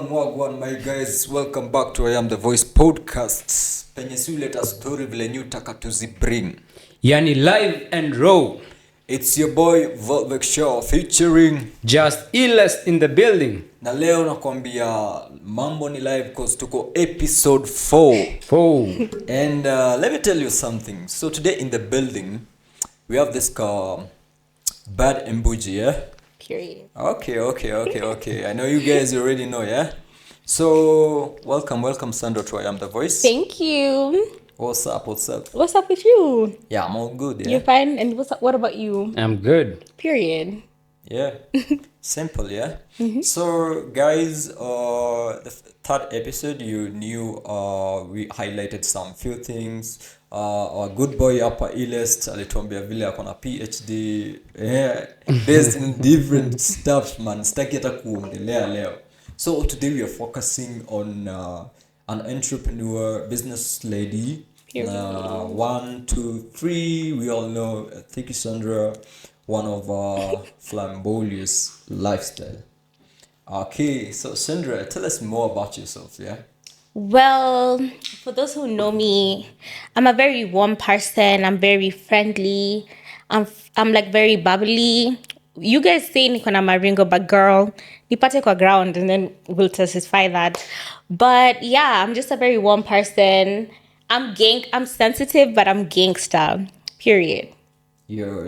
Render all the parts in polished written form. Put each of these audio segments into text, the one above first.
Wagwan, my guys, welcome back to I Am The Voice podcast. Penye si uleta story vile new taka tuzibring. Yani live and raw. It's your boy Volvexzshawa featuring Just illest in the building. na leo nakwambia mambo ni live cause tuko episode 4. And let me tell you something. So today in the building we have this bad Mbuvi, yeah? Period. Okay. I know you guys already know, yeah? So, welcome Sandra to I Am The Voice. Thank you. What's up? What's up with you? Yeah, I'm all good, yeah? You're fine? And what's up? What about you? I'm good. Period. Yeah. Simple, yeah? So, guys, the third episode, you knew we highlighted some few things. Our good boy hapa illest alituambia vile ako na PhD based in different stuff, man. Sitaki hata kuongelea leo. So today we are focusing on an entrepreneur, business lady. 1, 2, 3. We all know Thicky Sandra, one of our flamboyant lifestyle. Okay, so Sandra, tell us more about yourself, yeah? Well, for those who know me, I'm a very warm person. I'm very friendly. I'm like very bubbly. You guys say niko na maringo, but girl, nipate kwa ground and then we'll testify that. But yeah, I'm just a very warm person. I'm sensitive, but I'm gangster. Period. You're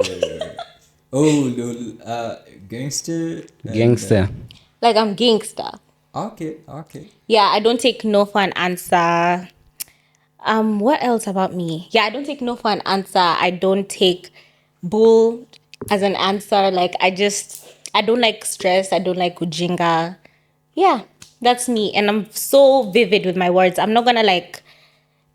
gangster. Gangster. Like I'm gangster. Okay. Yeah, I don't take no for an answer. What else about me? Yeah, I don't take no for an answer. I don't take bull as an answer. Like I don't like stress. I don't like ujinga. Yeah, that's me. And I'm so vivid with my words. I'm not gonna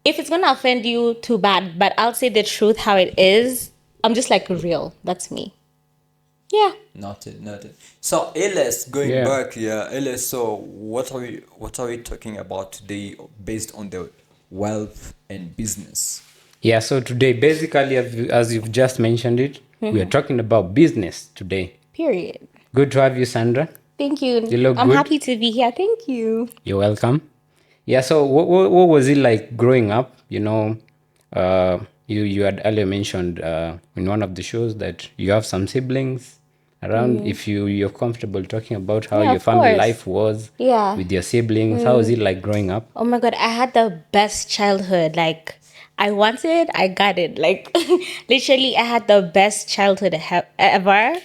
if it's gonna offend you, too bad. But I'll say the truth how it is. I'm just like real. That's me. Yeah. Noted. So alias, going Yeah. back, alias. So what are we talking about today, based on the wealth and business? Yeah, so today, basically, as you've just mentioned it, we are talking about business today. Period. Good to have you, Sandra. Thank you. You look I'm good. happy to be here. Thank you. You're welcome. Yeah, so what was it like growing up? You know, you had earlier mentioned in one of the shows that you have some siblings around. If you're comfortable talking about how Yeah, your of family course. life was with your siblings, how was it like growing up? Oh my God, I had the best childhood. Like, I wanted, I got it. Like, literally, I had the best childhood ever.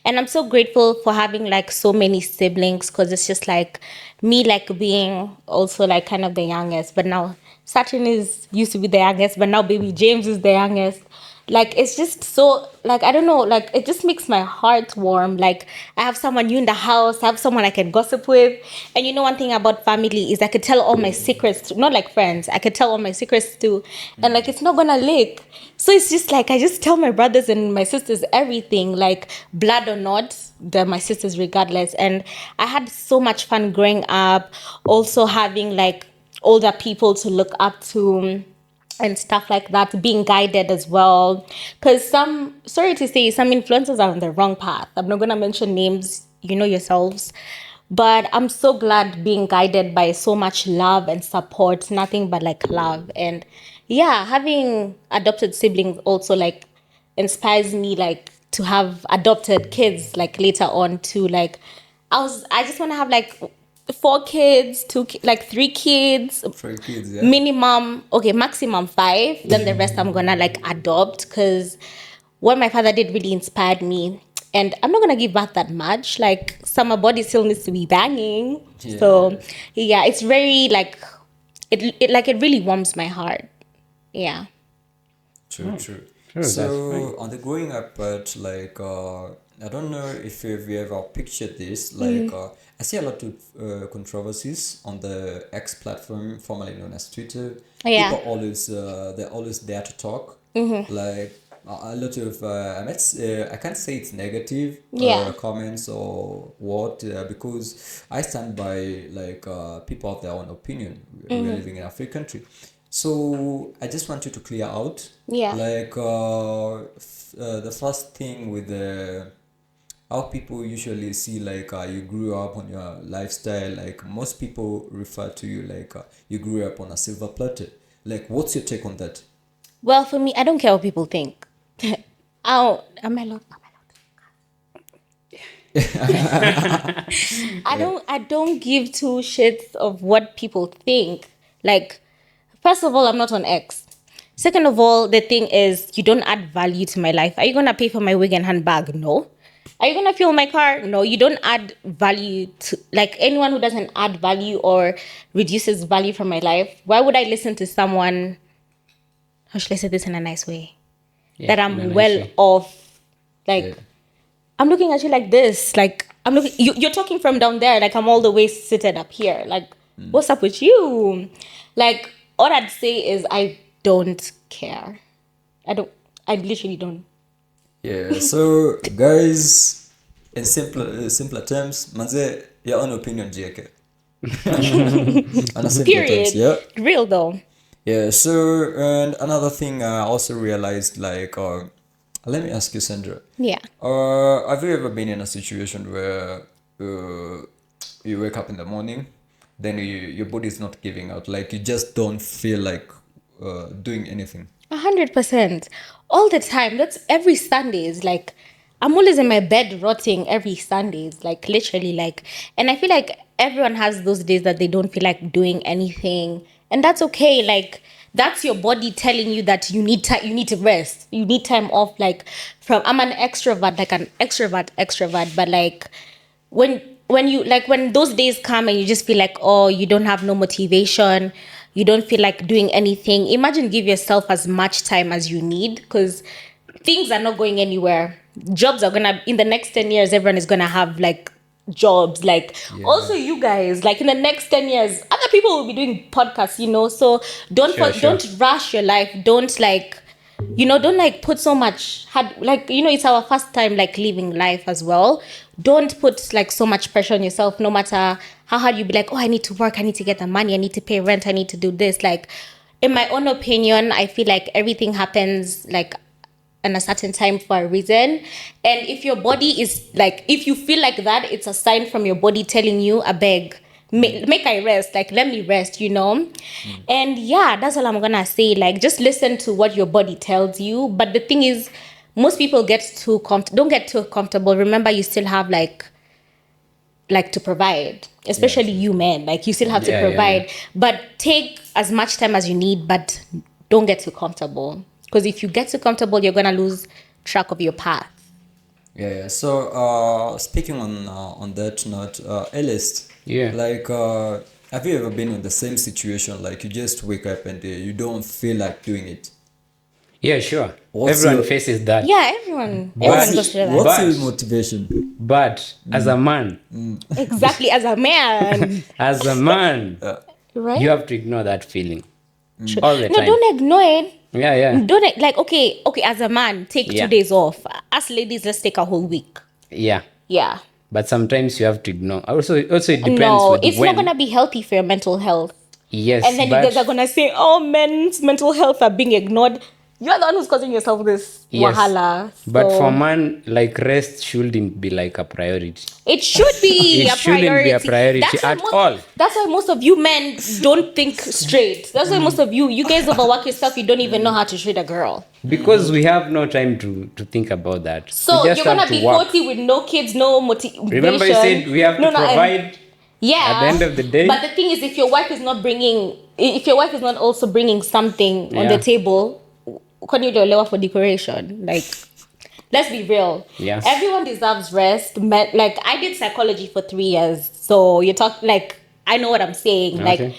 And I'm so grateful for having like so many siblings, because it's just like me, like being also like kind of the youngest. But now Saturn used to be the youngest, but now baby James is the youngest. Like, it's just so, like, I don't know, like, it just makes my heart warm. Like, I have someone new in the house, I have someone I can gossip with. And you know, one thing about family is I could tell all my secrets to, not like friends, I could tell all my secrets to, and like, it's not gonna leak. So it's just like, I just tell my brothers and my sisters everything, like, blood or not, they're my sisters regardless. And I had so much fun growing up, also having like older people to look up to and stuff like that, being guided as well. Because sorry to say, some influencers are on the wrong path. I'm not going to mention names, you know yourselves. But I'm so glad being guided by so much love and support, nothing but like love. And yeah, having adopted siblings also like inspires me like to have adopted kids like later on too. Like I just want to have like 4 kids, 3 kids. 3 kids, yeah. Maximum 5. Then the rest I'm gonna like adopt, because what my father did really inspired me. And I'm not gonna give back that much. Like, summer body still needs to be banging. Yeah. So yeah, it's very like it really warms my heart. Yeah. True. that's So fine. on the growing up part, like I don't know if you've ever pictured this. Like I see a lot of controversies on the X platform, formerly known as Twitter. Yeah. People always they're always there to talk. Like a lot of I can't say it's negative Yeah. comments or what, because I stand by like people have their own opinion. We're living in a free country. So I just want you to clear out, Yeah. like the first thing with the how people usually see like you grew up on your lifestyle. Like most people refer to you like you grew up on a silver platter. Like, what's your take on that? Well, for me, I don't care what people think. Oh, am I allowed? I don't give two shits of what people think. Like, first of all, I'm not on X. Second of all, the thing is, you don't add value to my life. Are you gonna pay for my wig and handbag? No. Are you gonna fuel my car? No. You don't add value to, like, anyone who doesn't add value or reduces value from my life. Why would I listen to someone? How should I say this in a nice way? Yeah, That in a I'm nice well way. off. Like, Yeah. I'm looking at you like this. Like, I'm looking. You're talking from down there. Like, I'm all the way seated up here. Like, what's up with you? Like, all I'd say is I don't care. I don't. I literally don't. Yeah, so guys, in simpler terms, manze, your own opinion, JK. On a simpler terms, Period. yeah. Real though. Yeah, so and another thing I also realized, like, let me ask you, Sandra. Yeah. Have you ever been in a situation where you wake up in the morning, then your body is not giving out, like you just don't feel like doing anything? 100%. All the time. That's every Sundays. Like, I'm always in my bed rotting every Sundays. Like, literally, like, and I feel like everyone has those days that they don't feel like doing anything. And that's okay. Like, that's your body telling you that you need time, you need to rest. You need time off. Like, I'm an extrovert, like an extrovert, but like, when you like when those days come and you just feel like, oh, you don't have no motivation, you don't feel like doing anything, imagine give yourself as much time as you need, because things are not going anywhere. Jobs are gonna, in the next 10 years, everyone is gonna have like jobs. Like, also you guys, like in the next 10 years, other people will be doing podcasts, so Sure. don't rush your life. Don't like, don't like put so much hard, like, it's our first time like living life as well. Don't put like so much pressure on yourself, no matter how hard you be like, oh, I need to work, I need to get the money, I need to pay rent, I need to do this. Like, in my own opinion, I feel like everything happens like in a certain time for a reason. And if your body is like, if you feel like that, it's a sign from your body telling you, I beg, make I rest, like let me rest. And yeah, that's all I'm gonna say. Like, just listen to what your body tells you. But the thing is, most people don't get too comfortable. Remember, you still have like to provide, especially you men, like you still have to Yeah, provide. yeah. But take as much time as you need, but don't get too comfortable, because if you get too comfortable, you're gonna lose track of your path. Yeah. So, speaking on that note, illest. Yeah. Like, have you ever been in the same situation? Like, you just wake up and you don't feel like doing it. Yeah, sure. What's Everyone your- faces that. Yeah, everyone What's, goes through that. what's But- your motivation? But as a man, Exactly, as a man. as a man, Right? you have to ignore that feeling all the No, time. don't ignore it. Yeah. Don't, like, okay, as a man, take Yeah. 2 days off. Us ladies, let's take a whole week. Yeah. Yeah. But sometimes you have to ignore. Also, it depends No, with it's when. not gonna be healthy for your mental health. Yes, And then you but guys are gonna say, "Oh, men's mental health are being ignored." You're the one who's causing yourself this yes. wahala. But So for man, like rest shouldn't be like a priority. it should be It a shouldn't priority. be a priority That's why at all. That's why most of you men don't think straight. That's why most of you guys overwork yourself. You don't even know how to treat a girl. Because we have no time to think about that. So we just you're gonna have to be work. 40 with no kids, no motivation. Remember, you said we have to and- provide. Yeah. At the end of the day. But the thing is, if your wife is not also bringing something on Yeah. the table, can you do lower for decoration? Like, let's be real. Yes. Everyone deserves rest. Like, I did psychology for 3 years, so you talk like I know what I'm saying. Okay. Like,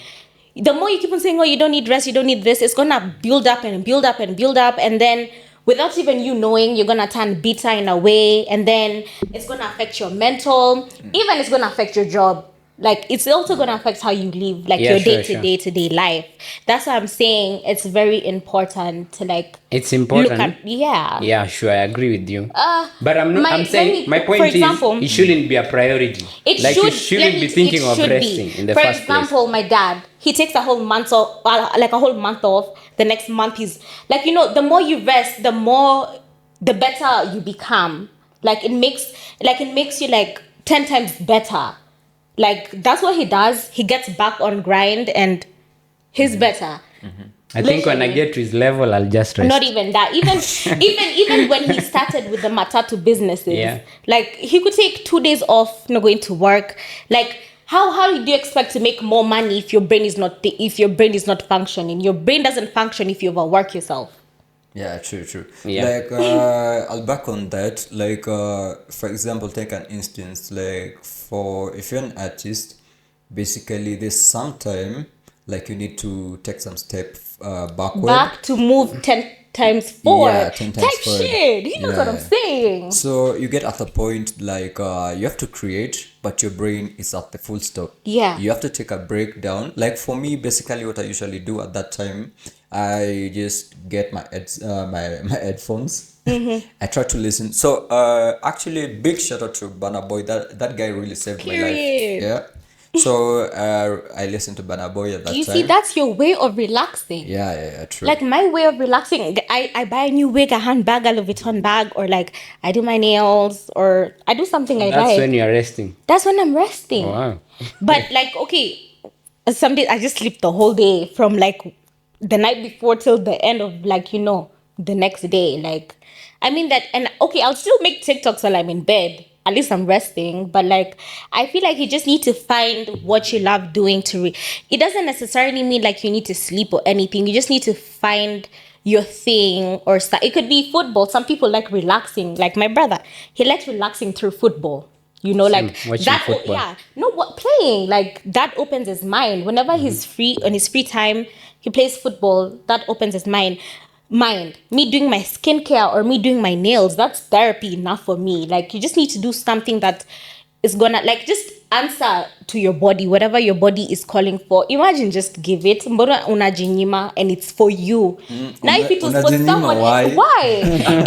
the more you keep on saying, "Oh, you don't need rest, you don't need this," it's gonna build up and build up and build up, and then without even you knowing, you're gonna turn bitter in a way, and then it's gonna affect your mental. Even it's gonna affect your job. Like, it's also gonna affect how you live, like Yeah, your sure, day-to-day life. That's why I'm saying it's very important to like It's important. look at Yeah, sure, I agree with you. but I'm not. my- I'm let saying me- my for point example, is, it shouldn't be a priority. It like should, you shouldn't be thinking of resting in the For first example, my dad, he takes a whole month off, like a whole month off. The next month he's like, the more you rest, the better you become. Like it makes you like 10 times better. Like that's what he does. He gets back on grind and he's better. I think when I get to his level, I'll just rest. Not even that. Even when he started with the matatu businesses, Yeah. like he could take 2 days off, not going to work. Like how do you expect to make more money if your brain is not functioning? Your brain doesn't function if you overwork yourself. Yeah, true. Yeah. Like, I'll back on that. Like, for example, take an instance. Like, if you're an artist, basically, there's some time, like, you need to take some step backward. Back to move 10 times forward. Yeah, 10 times Type forward. shit. He knows what I'm Yeah. saying. So you get at the point, like, you have to create, but your brain is at the full stop. Yeah. You have to take a break down. Like, for me, basically, what I usually do at that time, I just get my my headphones. I try to listen. So actually, big shout out to Burna Boy. That guy really saved my life. Period. Yeah. So I listened to Burna Boy at that You time. see, that's your way of relaxing. Yeah, true. Like my way of relaxing, I buy a new wig, a handbag, a Louis Vuitton bag, or like I do my nails, or I do something I That's like. when you're resting. That's when I'm resting. Wow. But like, okay, some days I just sleep the whole day from like the night before till the end of like, the next day. Like, I mean that, and okay, I'll still make TikToks while I'm in bed. At least I'm resting. But like, I feel like you just need to find what you love doing it doesn't necessarily mean like you need to sleep or anything. You just need to find your thing or it could be football. Some people like relaxing. Like my brother, he likes relaxing through football. Like watching that. football. Yeah, no, what playing like that opens his mind. Whenever he's free on his free time, he plays football. That opens his mind. Me doing my skincare or me doing my nails, that's therapy enough for me. Like you just need to do something that is gonna like just answer to your body, whatever your body is calling for. Imagine just give it mbona unajinyima and it's for you. Now if it was for unajinyima, someone why?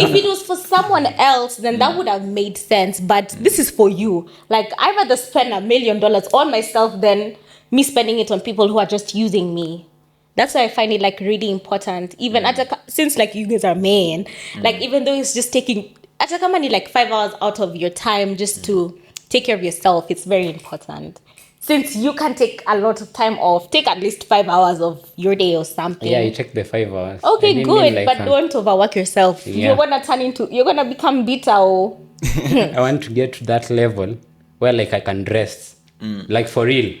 if it was for someone else, then that would have made sense. But this is for you. Like I'd rather spend $1 million on myself than me spending it on people who are just using me. That's why I find it like really important. Even since like you guys are men, like even though it's just taking like 5 hours out of your time just to take care of yourself, it's very important. Since you can take a lot of time off, take at least 5 hours of your day or something. Yeah, you take the 5 hours. Okay, I didn't good, mean like but don't overwork yourself. Yeah. You're gonna become bitter. Oh. I want to get to that level where like I can rest. Like for real.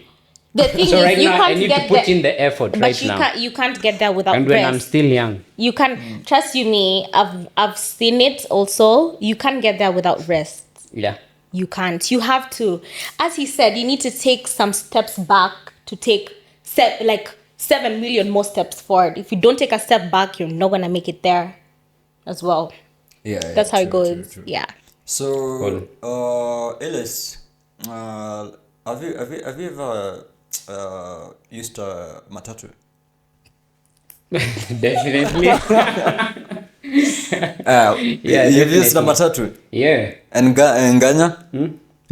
The thing So is, right you now, can't I need get to put there, in the effort but right now. you can't get there without And when rest. I'm still young. You can trust me. I've seen it also. You can't get there without rest. Yeah. You can't. You have to, as he said, you need to take some steps back to take 7 million more steps forward. If you don't take a step back, you're not gonna make it there as well. Yeah, That's how it true, goes. true. Yeah. So, Alias, have you ever used a matatu? Definitely. You've used a matatu? Yeah. And Nganya?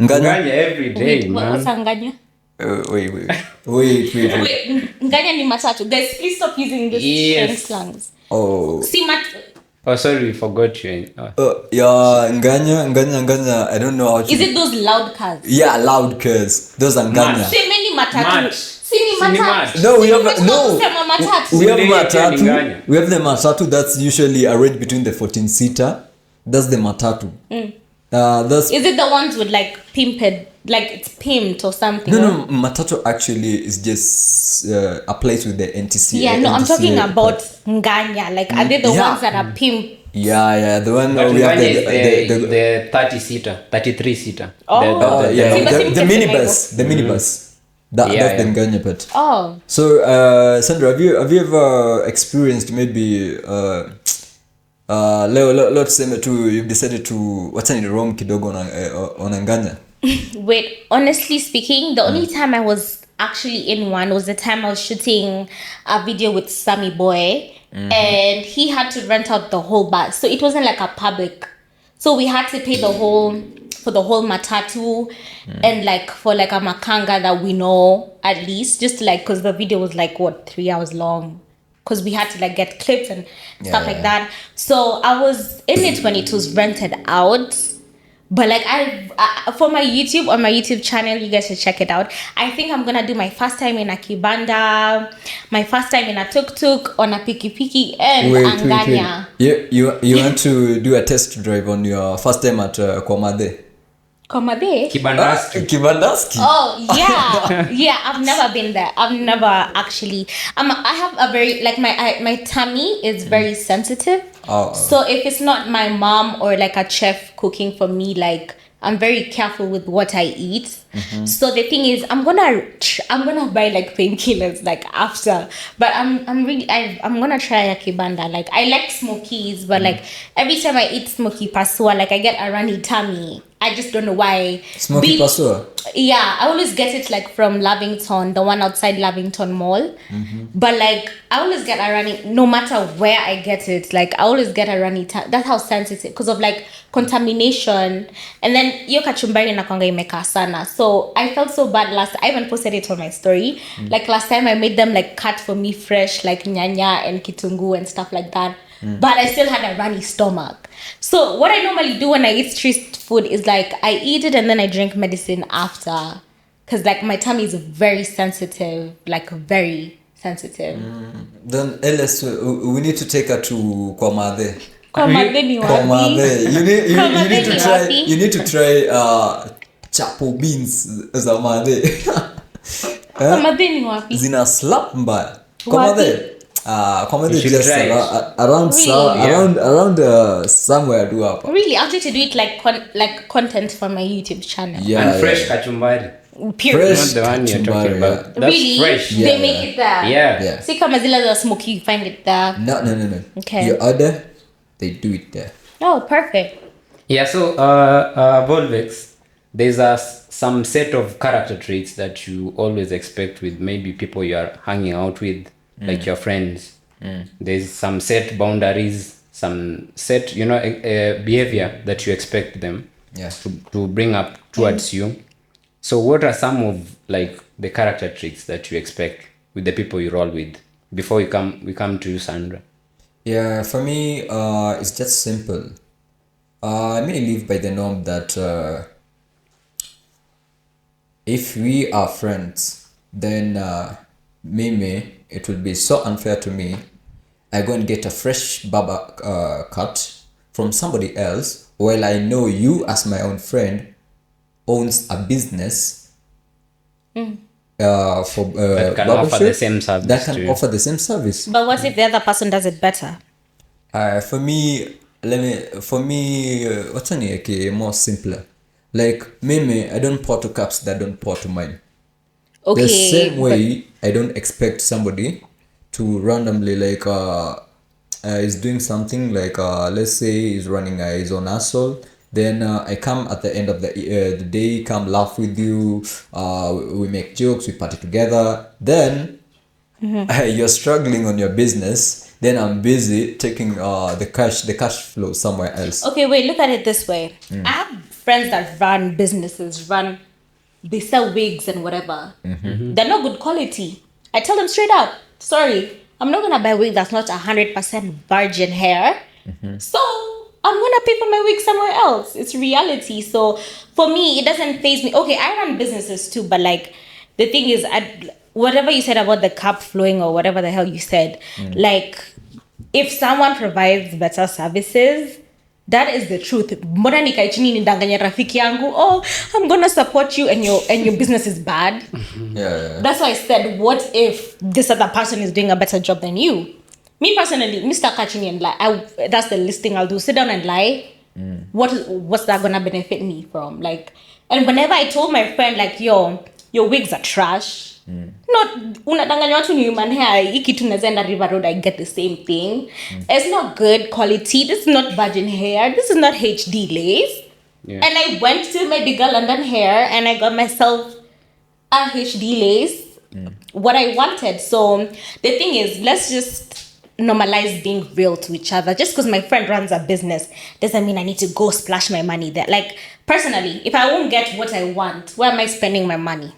Nganya? Nganya every day, What's man. Nganya? Wait. Wait, Nganya ni matatu. Guys, please stop using this Yes. slangs. Oh. See, Oh, sorry, we forgot you. Yeah, Nganya. I don't know how to. is it those loud cars? Yeah, loud cars. Those are Nganya. Semeni matatu. Mat. Sini Sini matatu. mat. No, we Sini have matatu no. kusema matatu. We have Nganya. matatu. We have the matatu that's usually arranged between the 14-seater. That's the matatu. That's Is it the ones with like pimped, like it's pimped or something? no. Matatu actually is just a place with the NTC. Yeah, no, I'm NTC talking about Nganya. Like, are they the Yeah. ones that are pimped? Yeah, the one But we have Nganya is the the 30-seater, 33-seater. Oh. yeah, See, but the same minibus, the minibus. That's Yeah. the Nganya part. Oh. So, Sandra, have you ever experienced maybe let's say you've decided to what's in wrong kidogo on Nganya? Wait, honestly speaking, the only time I was actually in one was the time I was shooting a video with Sammy Boy, and he had to rent out the whole bus. So it wasn't like a public. So we had to pay for the whole matatu and like for like a makanga that we know at least, just like because the video was like 3 hours long. Because we had to like get clips and stuff like that. So I was in it when it was rented out. But like for my YouTube, on my YouTube channel, you guys should check it out. I think I'm gonna do my first time in a kibanda, my first time in a tuk-tuk, on a piki and anganya. You want to do a test drive on your first time at Kwamade? Komade? Kibandaski. Oh yeah, yeah. I've never been there. I've never actually. I have a very like my tummy is very sensitive. So if it's not my mom or like a chef cooking for me, like I'm very careful with what I eat. So the thing is, I'm gonna buy like painkillers like after. But I'm gonna try a kibanda. Like I like smokies, but like every time I eat smoky pasua, like I get a runny tummy. I just don't know why. Smoky pasua? Yeah, I always get it like from Lavington, the one outside Lavington Mall. But like I always get a runny, no matter where I get it. Like I always get a runny tummy. That's how sensitive, because of like contamination. And then yo kachumbari nakwanga imeka sana. So I felt so bad I even posted it on my story. Like last time I made them like cut for me fresh, like nyanya and kitungu and stuff like that. But I still had a runny stomach. So what I normally do when I eat street food is like I eat it and then I drink medicine after, because like my tummy is very sensitive, like very sensitive. Then illest, we need to take her to Kwamade. Kwamade ni wapi? You need to try chapo beans za Made. Kwamade ni wapi? Zina slap mbaya. Wapi? Kwamade just around somewhere do up. Really, I'll try to do it like content for my YouTube channel. Yeah, And fresh kachumbari. Period. Not the one you're talking about. That's Really? fresh. They make it there. Yeah. See, kama zile za smoky, you find it there. No. Okay. You order, they do it there. Oh, perfect. Yeah, so Volvex, there's some set of character traits that you always expect with maybe people you are hanging out with, like your friends. There's some set boundaries, some set, behavior that you expect them to bring up towards you. So what are some of like the character traits that you expect with the people you roll with? Before we come to you, Sandra. Yeah, for me, it's just simple. I may live by the norm that if we are friends, then maybe it would be so unfair to me. I go and get a fresh baba cut from somebody else, while I know you as my own friend owns a business for That can barber offer the shop same service that to can you. offer the same service. But what if the other person does it better? For me, what's more simpler. Like meme, I don't pour to cups that don't pour to mine. Okay. The same way, I don't expect somebody to randomly like is doing something like let's say he's running his own hustle. Then I come at the end of the day, come laugh with you. We make jokes, we party together. Then you're struggling on your business. Then I'm busy taking the cash flow somewhere else. Okay, wait, look at it this way. I have friends that run businesses, they sell wigs and whatever. They're not good quality. I tell them straight up, sorry, I'm not gonna buy a wig that's not 100% virgin hair. So I'm gonna pay for my wig somewhere else. It's reality. So for me, it doesn't faze me. Okay, I run businesses too, but like the thing is, whatever you said about the cup flowing or whatever the hell you said, like if someone provides better services, that is the truth. Mbona nikae chini nidanganye rafiki yangu, oh, I'm gonna support you and your business is bad. Yeah. That's why I said, what if this other person is doing a better job than you? Me personally, Mr. Kachini and lie. That's the least thing I'll do. Sit down and lie. What's that gonna benefit me from? Like, and whenever I told my friend, like, your wigs are trash. Not unadanganya watu ni human hair. Iki tunazenda River Road, I get the same thing. It's not good quality. This is not virgin hair. This is not HD lace. Yeah. And I went to my bigger London hair and I got myself a HD lace. What I wanted. So the thing is, let's just normalize being real to each other. Just because my friend runs a business doesn't mean I need to go splash my money there. Like, personally, if I won't get what I want, where am I spending my money?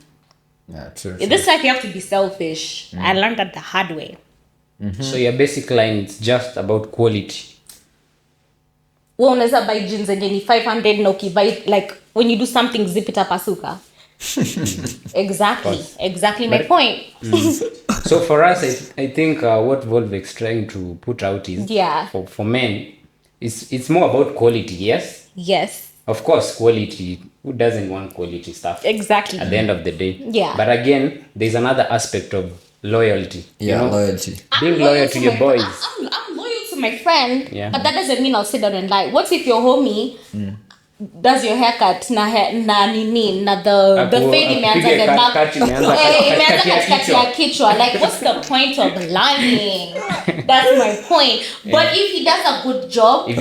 Yeah, true. In this life, you have to be selfish. I learned that the hard way. So your basic line is just about quality. wewe unaweza buy jeans zenye ni 500 na ukibuy like when you do something zip it up asuka. Exactly my point. So for us, I think what Volvex trying to put out is for men, it's more about quality. Yes, of course, quality. Who doesn't want quality stuff? Exactly. At the end of the day. Yeah. But again, there's another aspect of loyalty. Loyalty. Being loyal to your boys. I'm loyal to my friend, but that doesn't mean I'll sit down and lie. What if your homie does your haircut na nini na the fade imeanza the back imeanza katikati ya kichwa? Like, what's the point of lying? That's my point. But if he does a good job, if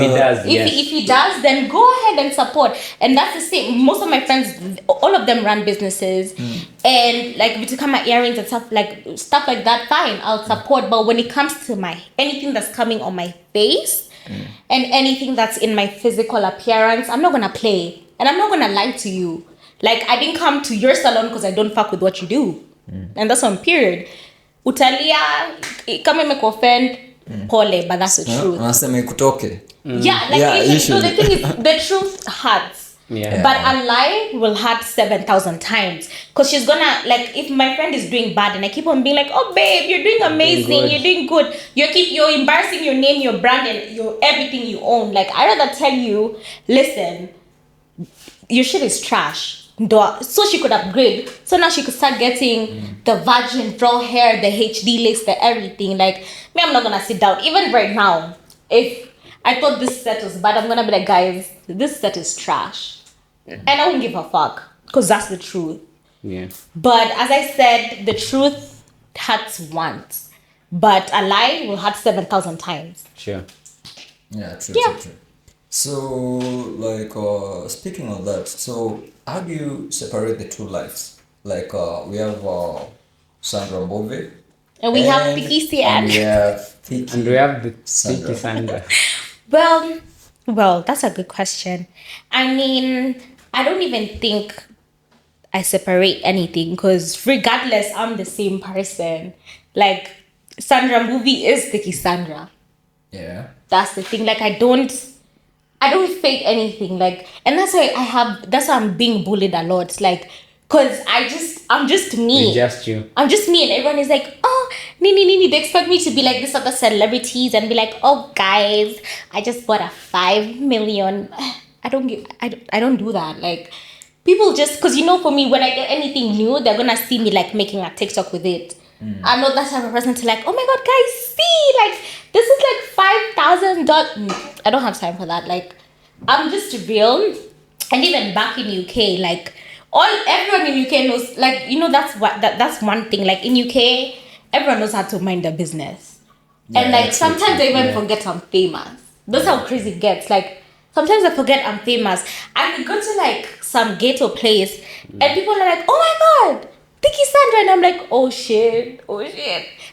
he does, then go ahead and support. And that's the same. Most of my friends, all of them run businesses, and like vitukama earrings and stuff like that. Fine, I'll support. But when it comes to anything that's coming on my face. And anything that's in my physical appearance, I'm not gonna play. And I'm not gonna lie to you. Like, I didn't come to your salon because I don't fuck with what you do. And that's on period. Utalia, kama imekuoffend, pole, but that's the truth. Unasema ikutoke. The thing is, the truth hurts. But a lie will hurt 7,000 times. Because she's gonna, like, if my friend is doing bad and I keep on being like, oh babe, you're doing amazing, you're doing good, you're embarrassing your name, your brand, and your everything you own. Like, I'd rather tell you, listen, your shit is trash. So she could upgrade. So now she could start getting the virgin raw hair, the HD lace, the everything. Like, me, I'm not gonna sit down. Even right now, if I thought this set was bad, I'm gonna be like, guys, this set is trash. And I won't give a fuck. Because that's the truth. Yeah. But as I said, the truth hurts once. But a lie will hurt 7,000 times. Sure. Yeah, true. So, like, speaking of that, so how do you separate the two lives? Like, we have Sandra Mbuvi. And we have Thicky Sandra. And we have the Thicky Sandra. Well, that's a good question. I mean, I don't even think I separate anything because regardless, I'm the same person. Like, Sandra Mbuvi is Thicky Sandra. Yeah. That's the thing. Like, I don't fake anything. Like, and that's why I'm being bullied a lot. Like, cause I'm just me. It's just you. I'm just me, and everyone is like, oh, Nini. They expect me to be like this other celebrities and be like, oh, guys, I just bought a 5 million. I don't do that. Like, people just, cause for me, when I get anything new, they're gonna see me like making a TikTok with it. I'm not that type of person to like, oh my god, guys, see, like, this is like $5,000. I don't have time for that. Like, I'm just real. And even back in UK, like, everyone in UK knows, like, that's one thing. Like, in UK, everyone knows how to mind their business. And like, sometimes I even forget I'm famous. That's how crazy it gets. Like, sometimes I forget I'm famous. And we go to like some ghetto place and people are like, oh my god, Thicky Sandra. And I'm like, oh shit.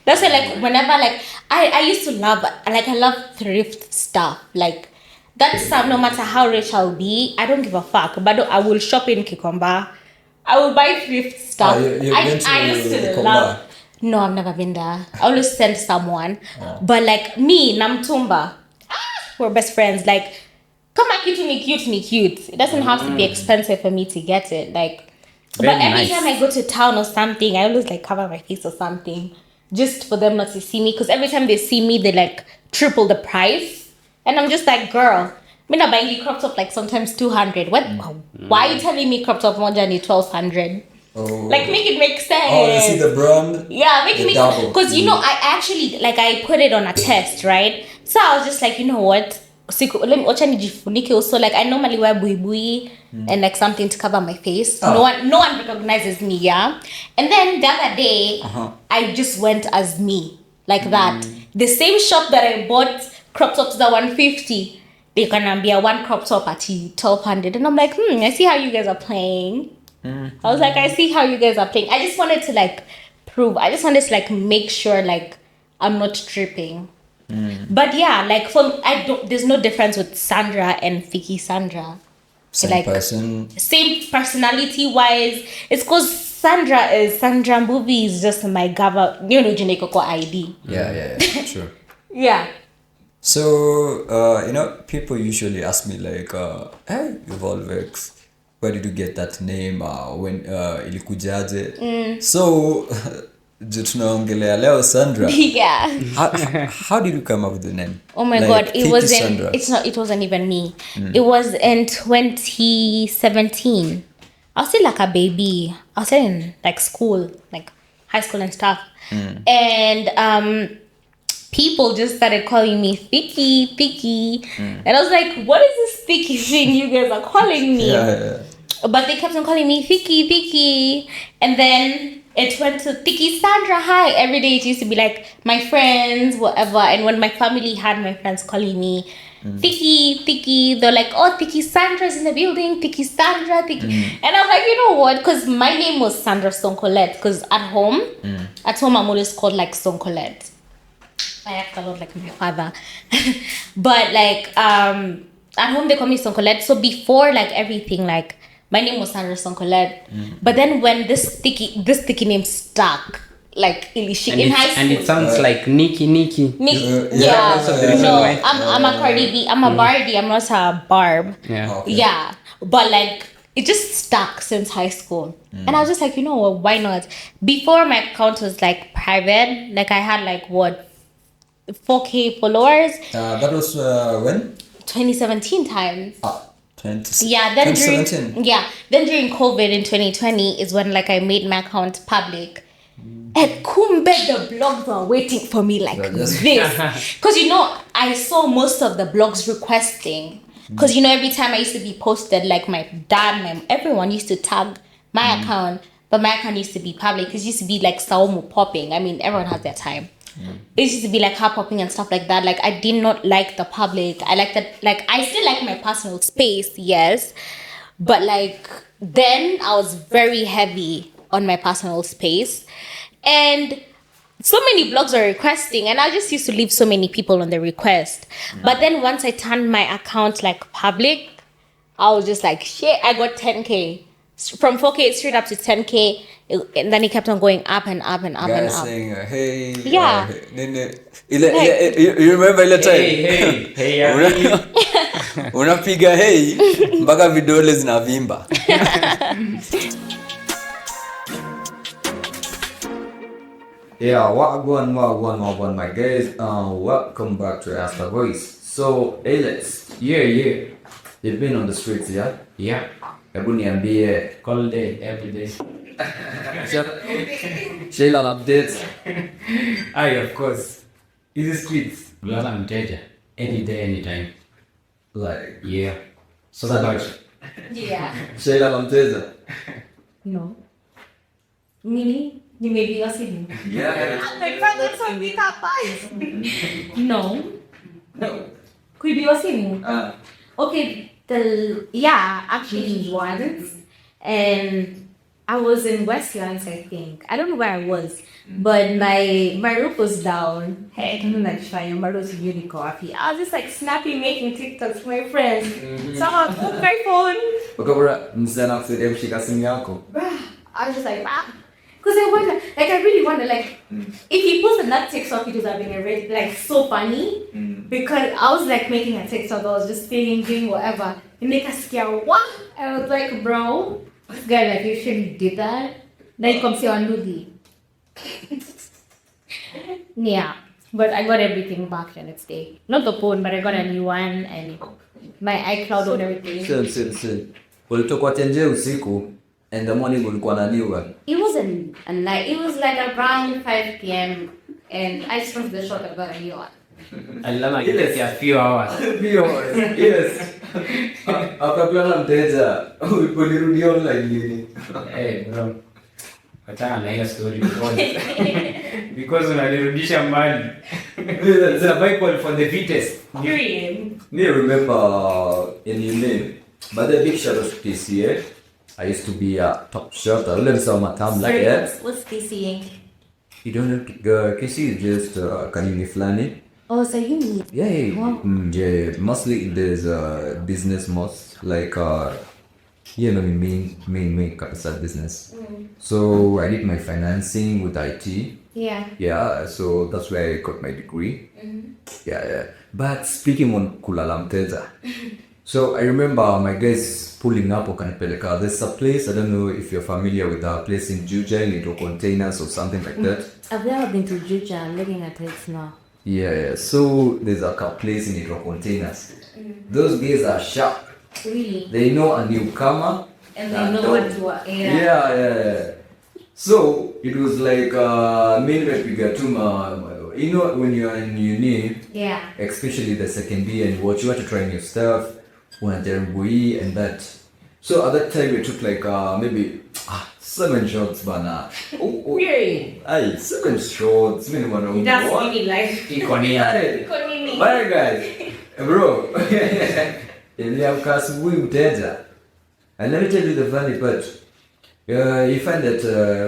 That's why, like, whenever, like, I used to love, like, I love thrift stuff. Like, that's no matter how rich I'll be, I don't give a fuck. But I will shop in Kikomba. I will buy thrift stuff. I used to love. No, I've never been there. I always send someone. But like me, Namtumba, we're best friends. Like, come back, me cute. It doesn't have to be expensive for me to get it. Like, but every time I go to town or something, I always like cover my face or something, just for them not to see me. Because every time they see me, they like triple the price, and I'm just like, girl, me not buying you crop top like sometimes 200. What? Why are you telling me crop top more than 1,200? Oh. Like, make it make sense. Oh, you see the brand? Yeah, make it make sense. Because I actually, like, I put it on a test, right? So I was just like, you know what? Let me also, like, I normally wear bui and like something to cover my face. No one recognizes me, yeah. And then the other day, I just went as me, like that. The same shop that I bought crop tops at 150, they can be a one crop top at 1,200, and I'm like, I see how you guys are playing. I was like, I see how you guys are playing. I just wanted to like prove. I just wanted to like make sure like I'm not tripping. But yeah, like there's no difference with Sandra and Thicky Sandra. Same like, person. Same personality wise. It's because Sandra Mbuvi is just my Jinekoko ID. Yeah, true. Yeah. So, people usually ask me like, hey, Volvex, where did you get that name? When ilikujaje? So, tunaongelea leo Sandra. Yeah. How did you come up with the name? Oh my Like, god, it Thicky wasn't Sandra. it wasn't even me. It was in 2017. I was still like a baby. I was still in like school, like high school and stuff. And people just started calling me Thicky. And I was like, what is this Thicky thing you guys are calling me? Yeah. But they kept on calling me Thicky. And then it went to Thicky Sandra. Hi. Every day it used to be like my friends, whatever. And when my family had my friends calling me Thicky, they're like, oh, Thicky Sandra's in the building. Thicky Sandra, Thicky. And I'm like, you know what? Because my name was Sandra Sonkolette. Because at home I'm always called like Sonkolette. I act a lot like my father. But like at home they call me Sonkolette. So before like everything, like my name was Sandra Sonkolette. But then when this sticky name stuck, like in high school. And it sounds like Nikki. Yeah. Also the reason No, why. I'm a Cardi B. I'm a Bardi. I'm not a Barb. Yeah. Okay. Yeah. But like it just stuck since high school. And I was just like, you know what, why not? Before my account was like private, like I had like what 4K followers. That was when? 2017 times. 20, Yeah, then 2017. during COVID in 2020 is when like I made my account public. And kumbe the blogs were waiting for me like just- this. Because I saw most of the blogs requesting. Because every time I used to be posted, like my dad, everyone used to tag my account, but my account used to be public. It used to be like Saumu popping. I mean, everyone has their time. It used to be like her popping and stuff like that. Like I did not like the public. I like that. Like I still like my personal space, yes, but like then I was very heavy on my personal space, and so many blogs were requesting, and I just used to leave so many people on the request. But then once I turned my account like public, I was just like, shit, I got 10K. From 4K straight up to 10K. And then it kept on going up and up and up and Guys up. saying, hey. Yeah. You remember ile time? Hey, Unapiga hey mpaka vidole zinavimba. Yeah, wagwan, my guys. Welcome back to Ask the Voice. So, illest, Yeah. you've been on the streets, yeah? Yeah. Hebu niambie, All day, every day. Sheila updates. Aye, of course. Easy streets. Lala mteja. Any day, anytime. Like, Yeah. So about Yeah. Sheila mteza. No. Mimi, nimepiga simu. Yeah. No. Kuibiwa simu. Okay, actually once, and I was in Westlands, I think. I don't know where I was, but my roof was down. Hey, I don't know, like Shaya, my roof was really coffee. I was just like snapping, making TikToks for my friends. Someone took my phone. Ukabura msana kusaidia kushika simu yako. I was just like, because I wonder, like, I really wonder, like, if he posted that TikTok, it would have been like so funny. Because I was like making a TikTok, I was just doing whatever. You make us scare, what? I was like, bro, this guy, like, you shouldn't did that. Then you come see on Nudi. Yeah, but I got everything back the next day. Not the phone, but I got a new one and my iCloud and everything. Chill. Ulitoka tenje usiku and the morning ulikuwa na new one. It wasn't a night. It was like around 5 p.m. and I just went to the shop and got a new one. Alama get a few hours. Yes. Akapeana mteja. Ulirudi online lini? Hey, bro. Achana na hiyo story because unalirudisha mbali. Survival for the fittest. Period. Me remember in name. But the big shout out to TCA. I used to be a top shot. I learned some time like that. What's TCA? You don't have to go. KC is just kanini flani. Oh, so you need. Yeah. Wow. Yeah. Mostly there's business most like main capital business. So I did my financing with IT. Yeah. Yeah, so that's where I got my degree. Yeah. But speaking on kulala mteja, so I remember my guys pulling up wakanipeleka. There's a place, I don't know if you're familiar with a place in Juja, little containers or something like that. I've never been to Juja. I'm looking at it now. Yeah, so there's like a place in little containers. Those guys are sharp. Really? They know a newcomer. And they know what to Yeah. So it was like mainly you know when you are in uni, yeah, especially the second year and what you want to try new stuff, Mbuvi and that. So at that time we took like maybe 7 shots bana. Really? Aye, 7 shots. Minimum. That's really like Ikoni. Bye guys. Bro. Iliamka asubuhi mteja. And let me tell you the funny part. You find that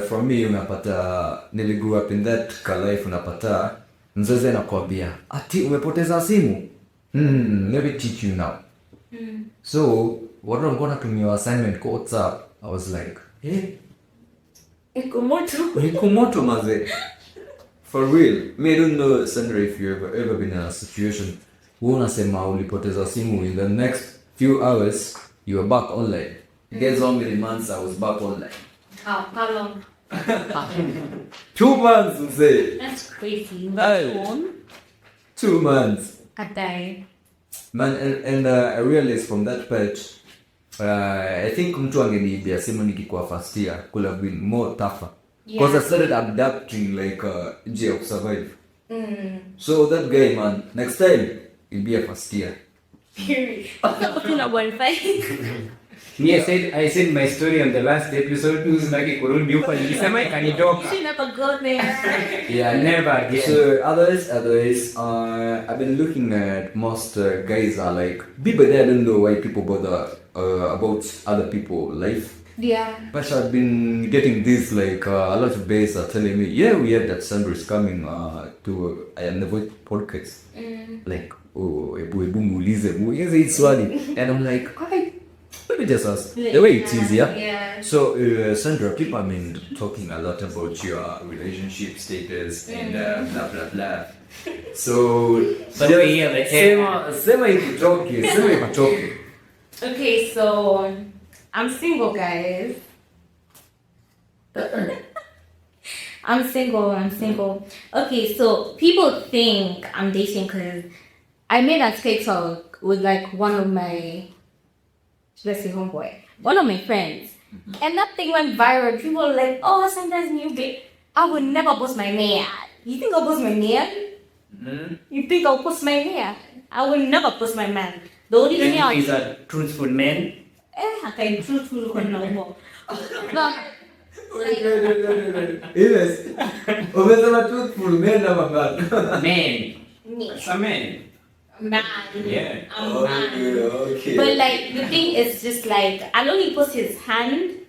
from me unapata nili grew up in that life unapata mzazi anakuambia ati umepoteza simu. Let me teach you now. So what I'm gonna to your assignment kwa WhatsApp, I was like, Ikumoto maze. For real. Me I don't know Sandra if you ever been in a situation unasema ulipoteza simu in the next few hours you are back online. Guess how many months I was back online? how long? 2 months, say. That's crazy. Aye. 2 months. A day. Man, and I realized from that patch, I think mtu angeniibia simu nikikuwa first year could have been more tougher. Because I started adapting like njia of survive. So that guy, man, next time he'll be a first year. Me, I said my story on the last episode. Usibaki kurudi huko nilisema ikanitoka. You never go there. Yeah, Never again. So otherwise, I've been looking at most guys are like people there. I don't know why people bother about other people life. Yeah. But I've been getting this like a lot of guys are telling me, yeah, we heard that Sandra is coming to the Voice podcast. Like, oh, ebu muulize, it's funny, and I'm like, okay. Let me just ask. The way it is, yeah? Yeah. So, Sandra, people have been talking a lot about your relationship status and blah, blah, blah. So, By the way, yeah, like, sema ikutoke. Okay, so I'm single, guys. I'm single. Okay, so people think I'm dating because I made a TikTok with like one of my, let's say homeboy, one of my friends. And that thing went viral. People were like, oh, Sandra's new babe. I would never post my man. You think I'll post my man? You think I'll post my man? I will never post my man. The only thing I he's a truthful man. I'm truthful for no. Illest. Umesema truthful men ama bad? Man. Me. It's a man. Man. Yeah. I'm man. Okay. But like the thing is just like I'll only post his hand,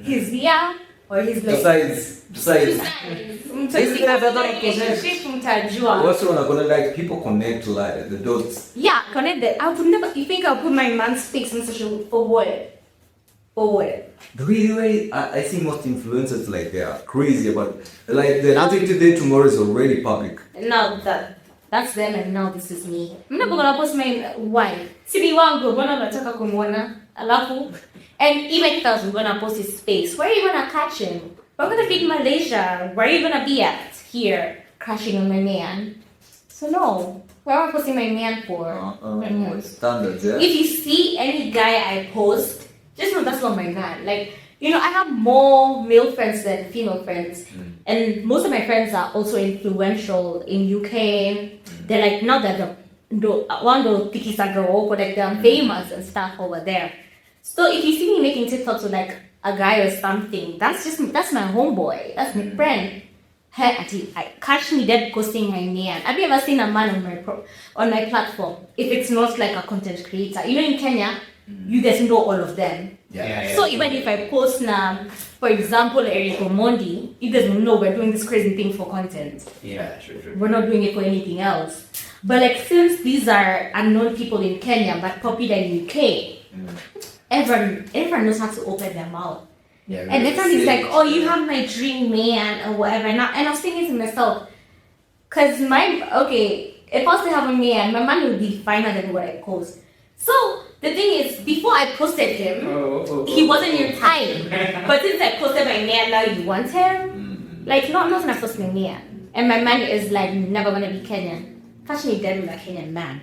his ear, or his like. Besides. Mtajua. What's wrong? Gonna like people connect like the dots. Yeah, connect that. I would never. You think I'll put my man's pics on social for what? For what? The way I see most influencers like they are crazy about like the nothing today tomorrow is already public. Now that's them and now this is me. I'm not gonna post my wife. Sibi wangu mbona unataka kumuona? Alafu and even if we're gonna post his face, where are you gonna catch him? We're gonna be in Malaysia. Where are you gonna be at? Here, crashing on my man. So no. Where am I posting my man for? Standards, yeah. If you see any guy I post, just know that's not my man. Like, you know, I have more male friends than female friends. And most of my friends are also influential in UK. They're like, not that one of Thicky Sandra but like they're famous and stuff over there. So if you see me making TikToks with like a guy or something, that's my homeboy. That's my friend. Hey, I catch me dead posting my man. Have you ever seen a man on my platform? If it's not like a content creator, you know, in Kenya, you guys know all of them. Yeah. So even if I post now, for example, Eric Omondi, you guys will know we're doing this crazy thing for content. Yeah, sure. We're not doing it for anything else. But like since these are unknown people in Kenya but popular in UK, everyone knows how to open their mouth. Yeah, And everyone is like, oh, you have my dream man or whatever. And I was thinking to myself, because if I was to have a man, my man would be finer than what I post. So the thing is, before I posted him, he wasn't your type. But since I posted my man, now you want him? Like, not when I post my man. And my man is like never gonna be Kenyan. Fashion is dead with a Kenyan man.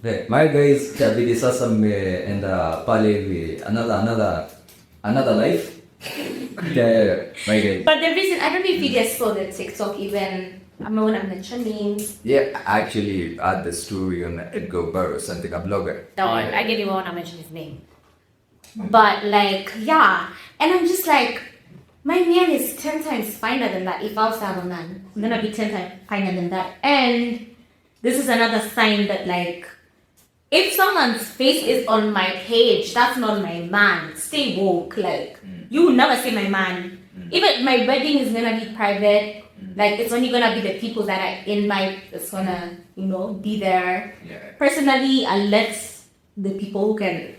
Yeah, my guys kabidi sasa mmeenda pale hivi another life. Yeah, my guys. But the reason, I don't know if you guys saw the TikTok even, I'm not gonna mention names. Yeah, I actually had the story on Edgar Burrows, something a blogger. That one, I get even want to mention his name. But like, yeah. And I'm just like, my man is 10 times finer than that. If I was to have a man, I'm gonna be 10 times finer than that. And this is another sign that like, if someone's face is on my page, that's not my man. Stay woke. Like, you will never see my man. Even my wedding is gonna be private. Like, it's only gonna be the people that are in my, it's gonna, be there. Yeah. Personally, I let the people who can,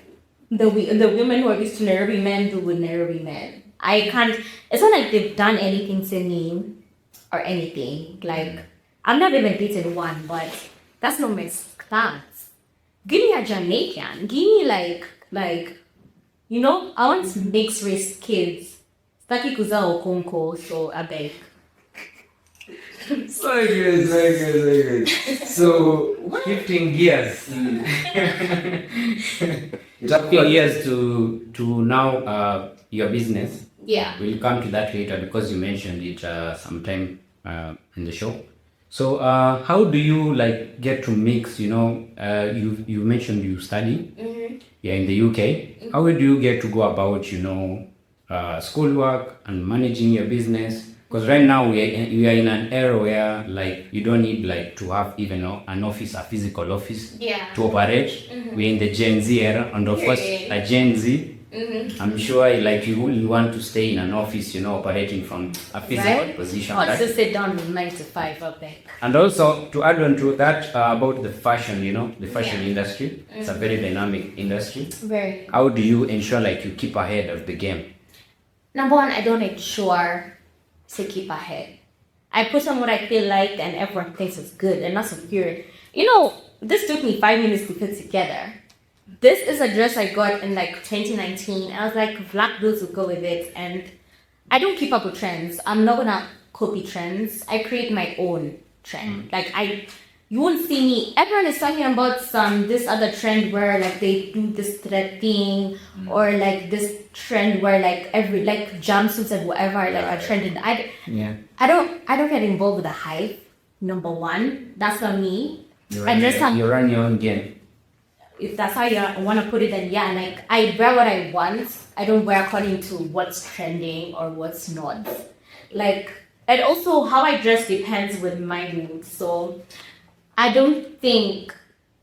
the women who are used to Nairobi men do with Nairobi men. I can't, it's not like they've done anything to me or anything. Like, I've never even dated one, but that's not my class. Give me a Jamaican. Give me like, I want mixed race kids. Staki kuzaa Sonko, so I beg. Very good. So, Shifting gears. Shifting gears to now your business. Yeah. We'll come to that later because you mentioned it sometime in the show. So how do you like get to mix? You mentioned you study. Yeah, in the UK. How do you get to go about schoolwork and managing your business? Because right now we are in an era where like you don't need like to have even an office, a physical office to operate. We're in the Gen Z era, and of course a Gen Z. I'm sure like you want to stay in an office, operating from a physical position. Or to sit down with 9 to 5 up there. And also to add on to that about the fashion, the fashion industry. It's a very dynamic industry. Very. How do you ensure like you keep ahead of the game? Number one, I don't ensure to keep ahead. I put on what I feel like and everyone thinks it's good and not superior. This took me 5 minutes to put together. This is a dress I got in like 2019. I was like, black boots will go with it. And I don't keep up with trends. I'm not gonna copy trends. I create my own trend. You won't see me. Everyone is talking about this other trend where like they do this thread thing, or like this trend where like jumpsuits and whatever like are trending. I don't get involved with the hype. Number one, that's not me. You run your own game. If that's how you want to put it, then yeah, like I wear what I want. I don't wear according to what's trending or what's not. Like, and also how I dress depends with my mood. So I don't think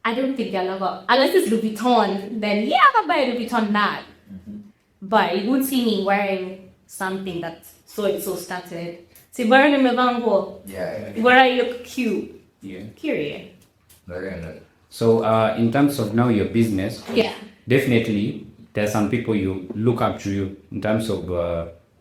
I love it. Unless it's Louis Vuitton, then yeah, I'll buy a Louis Vuitton bag. But you won't see me wearing something that's so started. See, wearing a Mevango. yeah. Where I look cute. Yeah. Period. Very good. So in terms of now your business, Yeah. definitely there are some people you look up to you in terms of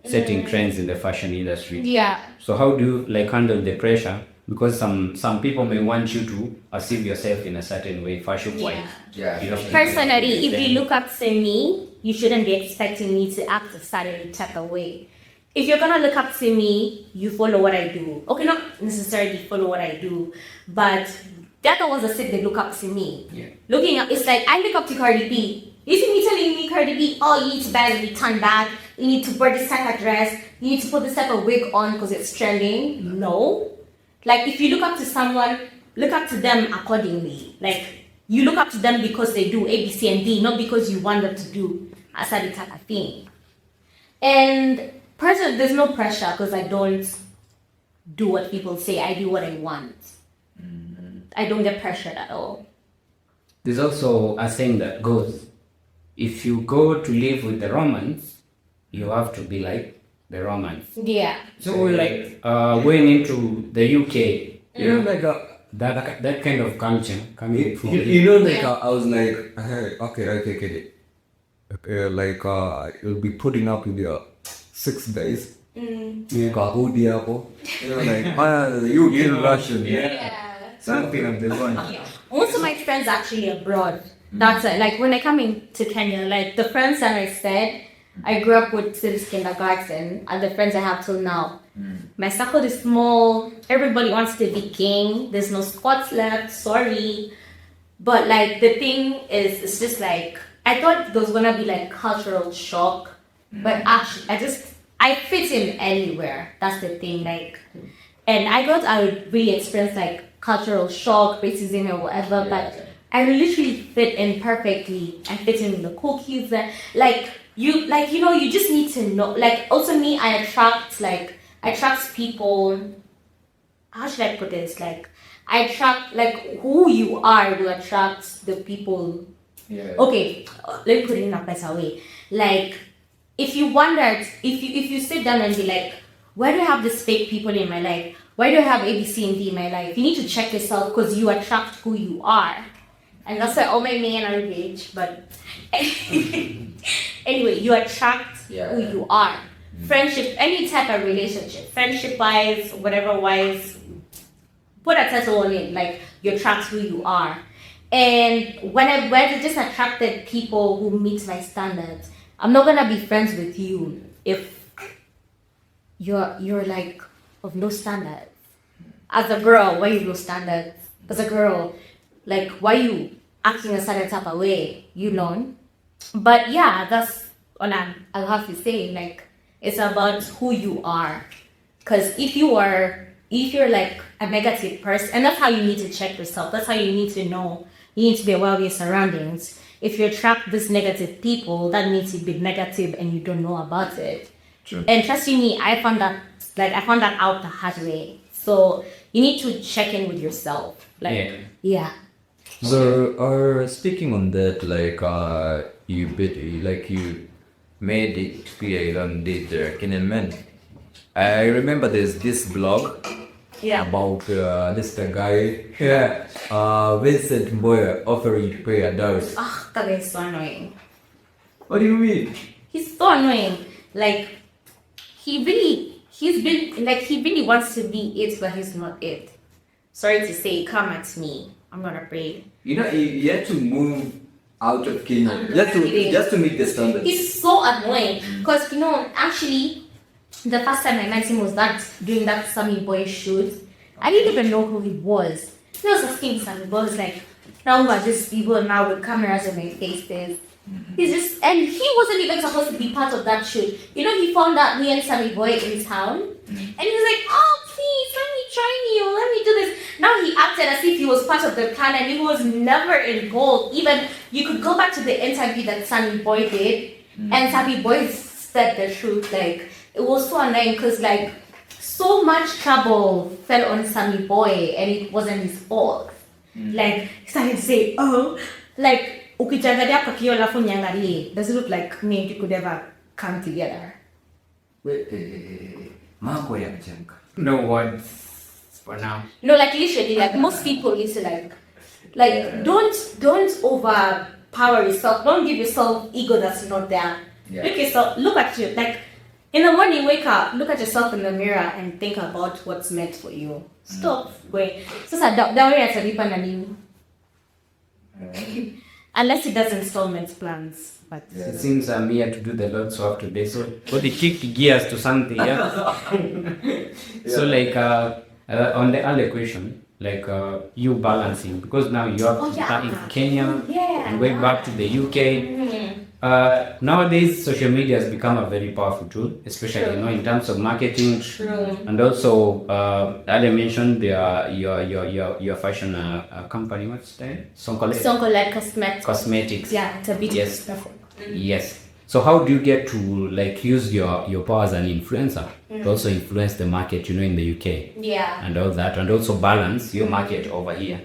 setting trends in the fashion industry. Yeah. So how do you like handle the pressure? Because some people may want you to perceive yourself in a certain way, fashion wise. Yeah. Personally, if you look up to me, you shouldn't be expecting me to act a certain type of way. If you're gonna look up to me, you follow what I do. Okay, not necessarily follow what I do, but that was the sake they look up to me. Yeah. Looking up, it's like I look up to Cardi B. You see me telling me, Cardi B, oh, you need to buy a return bag, you need to wear this type of dress, you need to put this type of wig on because it's trending. No. Like, if you look up to someone, look up to them accordingly. Like, you look up to them because they do A, B, C, and D, not because you want them to do a certain type of thing. And there's no pressure because I don't do what people say. I do what I want. I don't get pressured at all. There's also a saying that goes, if you go to live with the Romans, you have to be like the Romans. Yeah. So like going into the UK, Like that kind of culture coming from I was like, hey, okay. You'll be putting up with your 6 days. Like, you get Russian. Yeah. Something of the one. Most of my friends actually abroad. That's it. Like when I come into Kenya, like the friends that I said, I grew up with since kindergarten, and the friends I have till now. My circle is small. Everybody wants to be king. There's no spots left. Sorry, but like the thing is, it's just like I thought there was gonna be like cultural shock, but actually, I fit in anywhere. That's the thing. Like, and I thought I would really experience like cultural shock, racism, or whatever, but I literally fit in perfectly. I fit in with the cool kids. You just need to know. Like, also me, I attract people. How should I put this? Like, I attract, like, who you are will attract the people. Yeah. Okay, let me put it in a better way. Like, if you wondered, if you sit down and be like, why do I have these fake people in my life? Why do I have A, B, C, and D in my life? You need to check yourself because you attract who you are. And that's why all my men are rich, but anyway, you attract who you are. Friendship, any type of relationship, friendship-wise, whatever-wise, put a title on it, like you attract who you are. And when I just attracted people who meet my standards, I'm not gonna be friends with you if you're like of no standards. As a girl, why you no standards? As a girl, like why you acting a certain type of way, you know? But yeah, that's all I'll have to say. Like it's about who you are. Cause if you're like a negative person, and that's how you need to check yourself. That's how you need to know. You need to be aware of your surroundings. If you attract these negative people, that means you be negative and you don't know about it. True. And trust you me, I found that out the hard way. So you need to check in with yourself. Like yeah. So, speaking on that, like, you made it clear on did Kenyan men. I remember there's this blog about this guy, Vincent Mboya offering to pay adults. Ah, that is so annoying. What do you mean? He's so annoying. Like he really wants to be it, but he's not it. Sorry to say, come at me. I'm not afraid. You know, you have to move out of Kenya just to meet the standards. He's so annoying because actually, the first time I met him was during that Sammy Boy shoot. I didn't even know who he was. He was asking Sammy Boy, was like, now who are these people now with cameras on their faces? And he wasn't even supposed to be part of that shoot. He found out me and Sammy Boy in town, and he was like, oh please, let me join you, let me do this. Now he acted as if he was part of the plan and he was never involved. Even you could go back to the interview that Sammy Boy did, and Sammy Boy said the truth. Like it was so annoying because like so much trouble fell on Sammy Boy and it wasn't his fault. Like he started to say, oh, like ukijangalia kwa kioo alafu niangalie, does it look like me and you could ever come together? Mambo ya mchemka. No words for now. Like literally, like most people need to don't overpower yourself. Don't give yourself ego that's not there. Look at you. Like in the morning, wake up, look at yourself in the mirror and think about what's meant for you. Stop going. Unless it does installment plans. But it seems I'm here to do the Lord's work today. So what the kick gears to something, So like on the other question, like you balancing, because now you have to start in Kenya and going back to the UK. Nowadays social media has become a very powerful tool, especially in terms of marketing. And also earlier mentioned your fashion company, what's that? Sonko Cosmetics. Yeah, it's a beauty. Yes. So how do you get to like use your power as an influencer to also influence the market, in the UK? Yeah. And all that, and also balance your market over here.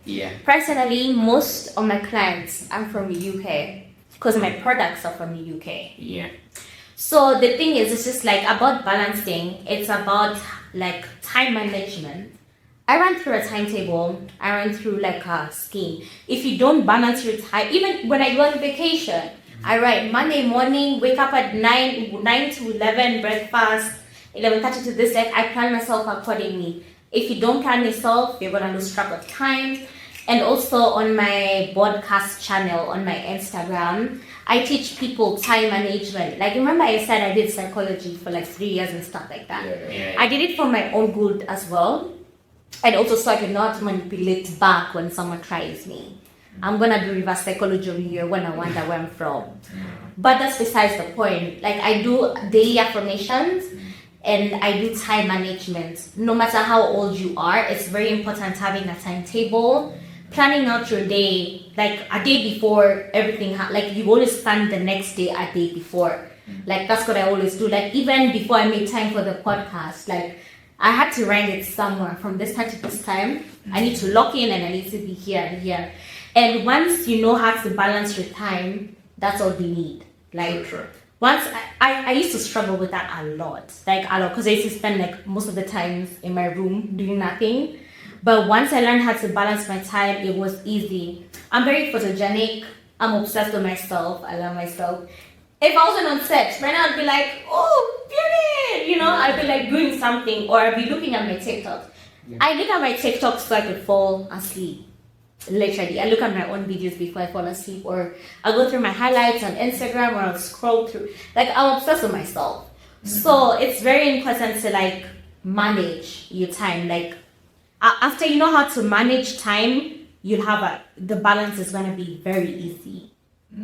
Yeah. Personally, most of my clients are from the UK because my products are from the UK. Yeah. So the thing is, it's just like about balancing. It's about like time management. I ran through a timetable. I ran through like a scheme. If you don't balance your time, even when I go on vacation, I write Monday morning, wake up at 9 to 11, breakfast, 11:30 to this, like I plan myself accordingly. If you don't plan yourself, you're gonna lose track of time. And also on my broadcast channel on my Instagram, I teach people time management. Like, remember I said I did psychology for like 3 years and stuff like that. I did it for my own good as well. And also so I cannot manipulate back when someone tries me. I'm gonna do reverse psychology over here when I wonder where I'm from. But that's besides the point. Like, I do daily affirmations and I do time management. No matter how old you are, it's very important having a timetable, planning out your day, like a day before everything. Like, you always plan the next day a day before. Like, that's what I always do. Like, even before I made time for the podcast, like, I had to write it somewhere from this time to this time. I need to lock in and I need to be here and here. And once you know how to balance your time, that's all we need. Like, once I used to struggle with that a lot, because I used to spend like most of the times in my room doing nothing. But once I learned how to balance my time, it was easy. I'm very photogenic. I'm obsessed with myself. I love myself. If I wasn't on set, right now I'd be like, oh, beauty, you know, I'd be like doing something, or I'd be looking at my TikTok. I look at my TikTok so I could fall asleep. Literally, I look at my own videos before I fall asleep, or I'll go through my highlights on Instagram, or I'll scroll through. Like, I'm obsessed with myself. So it's very important to like manage your time. Like, after you know how to manage time, you'll have the balance is gonna be very easy.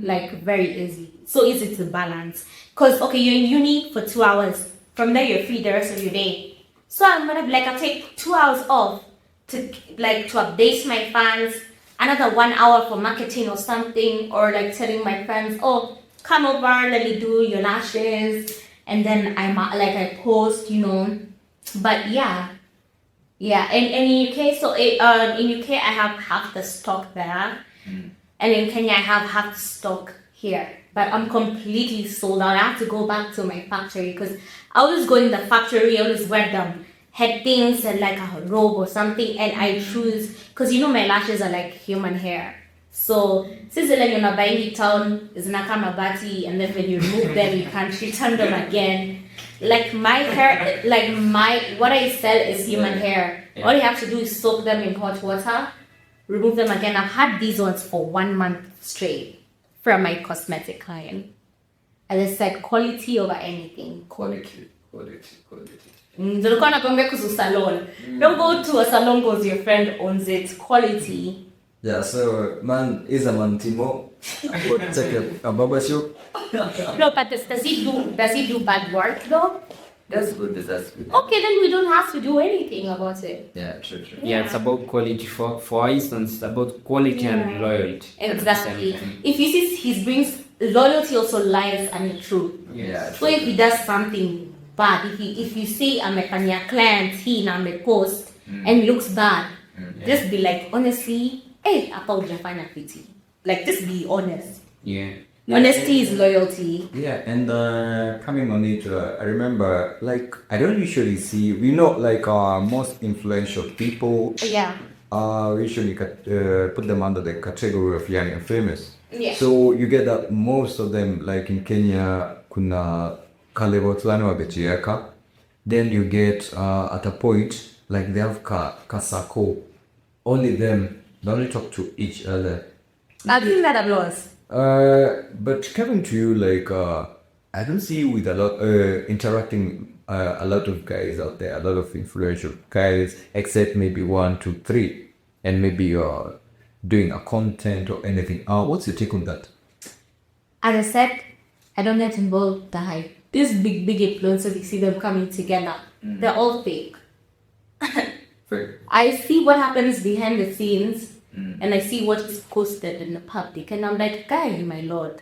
Like, very easy. So easy to balance. Because, okay, you're in uni for 2 hours. From there, you're free the rest of your day. So I'm gonna be like, I'll take 2 hours off to update my fans, another 1 hour for marketing or something, or like telling my friends, oh, come over, let me do your lashes, and then I post, you know. But yeah, and in UK, so in UK I have half the stock there, and in Kenya I have half the stock here. But I'm completely sold out. I have to go back to my factory because I always go in the factory, I always wear them head things and like a robe or something, and I choose, because you know my lashes are like human hair. So since like you're not buying it town, it's not bati, and then when you remove them you can't return them again. Like my hair, what I sell is human hair. All you have to do is soak them in hot water, remove them again. I've had these ones for 1 month straight from my cosmetic client. And it's like quality over anything. Quality. Salon. Don't go to a salon because your friend owns it. Quality. Yeah, so man is a man Timo. Check a barber shop. No, but does he do bad work though? That's good. Okay, then we don't have to do anything about it. Yeah, true. Yeah, it's about quality. For instance, it's about quality and loyalty. Exactly. If you see he brings loyalty, also lies and the truth. Yeah. So if he does something bad, if you see I'm a client, he na me post and it looks bad, just be like, honestly, hey, I thought you find a pity. Like, just be honest. Yeah. Honesty is loyalty. Yeah, and coming on it, I remember, like, I don't usually see, we know, like, most influential people, Yeah. we usually put them under the category of young and famous. Yeah. So you get that most of them, like in Kenya, kuna kalebo fulani wabechieka. Then you get at a point, like they have kasako. Only them, they only talk to each other. I think that applause. But coming to you, like, I don't see you with a lot, interacting a lot of guys out there, a lot of influential guys, except maybe 1, 2, 3, and maybe you're doing a content or anything. What's your take on that? As I said, I don't get involved with the hype. These big influencers, you see them coming together. They're all fake. Fake. I see what happens behind the scenes, and I see what is posted in the public, and I'm like, guy, my lord,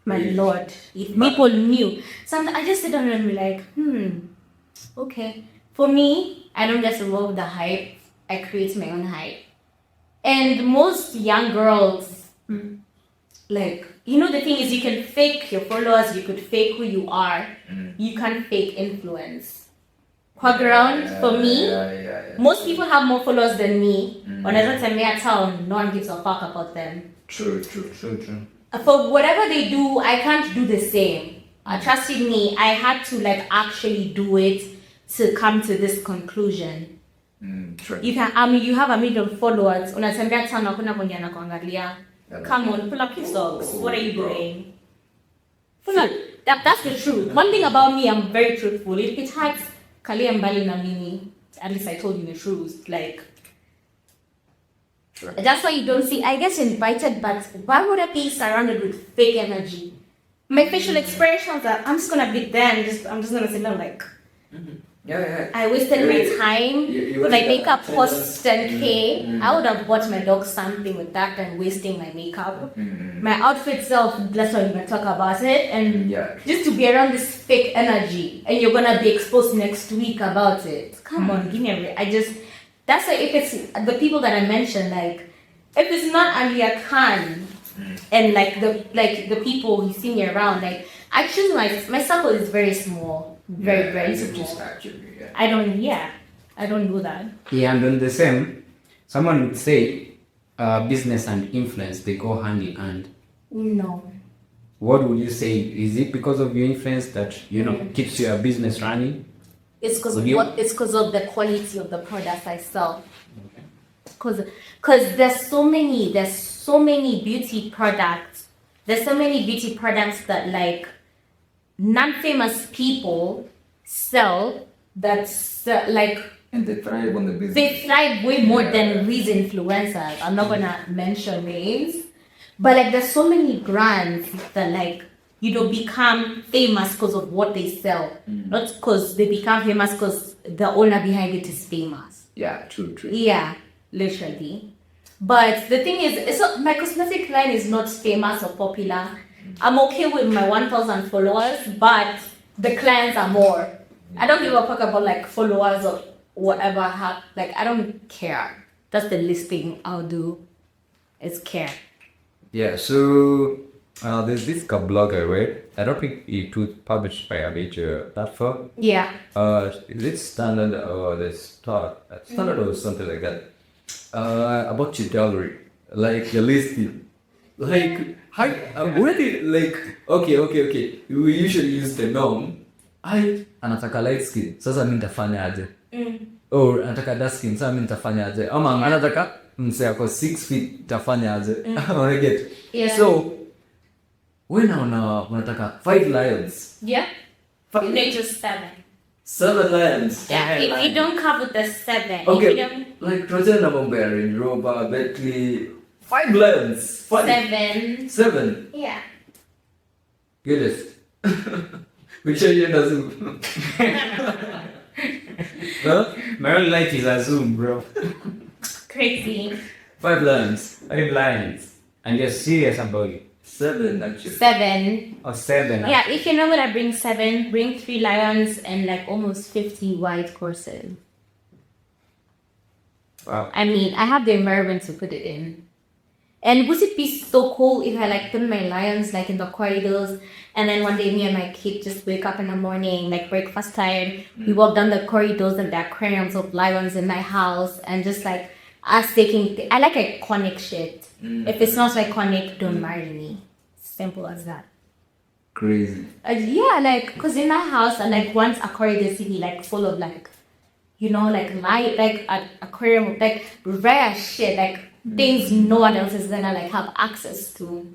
if people knew. Sometimes I just sit down and be like, okay. For me, I don't get involved with the hype. I create my own hype. And most young girls, like, you know, the thing is, you can fake your followers, you could fake who you are, you can't fake influence. Ground for me, most people have more followers than me. When I don't tell me at town, no one gives a fuck about them. True. For whatever they do, I can't do the same. Trust in me, I had to like actually do it to come to this conclusion. True. You can, you have 1 million followers. Unatembea sana hakuna mwenye anakuangalia. Come on, pull up your socks. What are you doing? Pull up. That's the truth. One thing about me, I'm very truthful. If it hurts, kalia mbali na mimi. At least I told you the truth. Like, Sure. that's why you don't see. I get invited, but why would I be surrounded with fake energy? My facial expressions are. I'm just gonna be there. And I'm just gonna sit down like. Yeah. I wasted my time with my makeup cost 10K. I would have bought my dog something with that than wasting my makeup. My outfit itself, that's why we're gonna talk about it. And just to be around this fake energy and you're gonna be exposed next week about it. Come on, give me a break. That's why if it's the people that I mentioned, like if it's not Alia Khan and like the people you see me around, like I choose my circle is very small. Very small. I don't do that. Yeah, and on the same, someone would say business and influence, they go hand in hand. No. What would you say? Is it because of your influence that, keeps your business running? It's because of the quality of the products I sell. Okay. Because there's so many beauty products. There's so many beauty products that like non-famous people sell that's like And they thrive on the business. they thrive way more than these influencers. I'm not gonna mention names, but like there's so many brands that like become famous because of what they sell, not because they become famous because the owner behind it is famous. Yeah, true. Yeah, literally. But the thing is, it's not, my cosmetic line is not famous or popular. I'm okay with my 1,000 followers, but the clients are more. I don't give a fuck about like followers or whatever. I don't care. That's the least thing I'll do. Is care. Yeah, so there's this blog I read. I don't think it was published by a major platform. Yeah. Is it Standard or the Standard or something like that? About your dowry, like your listing. Like, how, already, like, okay. We usually use the norm. Anataka light skin, sasa mimi nitafanya aje? Or anataka dark skin, sasa mimi nitafanya aje? Ama anataka mse ako 6 feet, nitafanya aje? I get. Yeah. So, when unataka 5 lions. Yeah. You need just 7. 7 lions. Yeah. If you don't cover the 7, Okay. if you don't. Like Trojan Range Rover, Bentley, 5 lions. 7. 7. Yeah. Goodest. Which are you in a Zoom? Huh? My only life is a Zoom, bro. Crazy. 5 lions. 5 lines. And you're serious about it. 7 actually. 7. Or 7. Yeah, if you're not gonna bring 7, bring 3 lions and like almost 50 white horses. Wow. I mean, I have the environment to put it in. And would it be so cool if I like put my lions like in the corridors and then one day me and my kid just wake up in the morning, like breakfast time, we walk down the corridors and the aquariums of lions in my house and just like us taking, I like iconic shit. If it's not iconic, don't marry me. Simple as that. Crazy. Yeah, like, cause in my house, I like once a corridor city like full of like, like light, like an aquarium, like rare shit, like things no one else is gonna like have access to.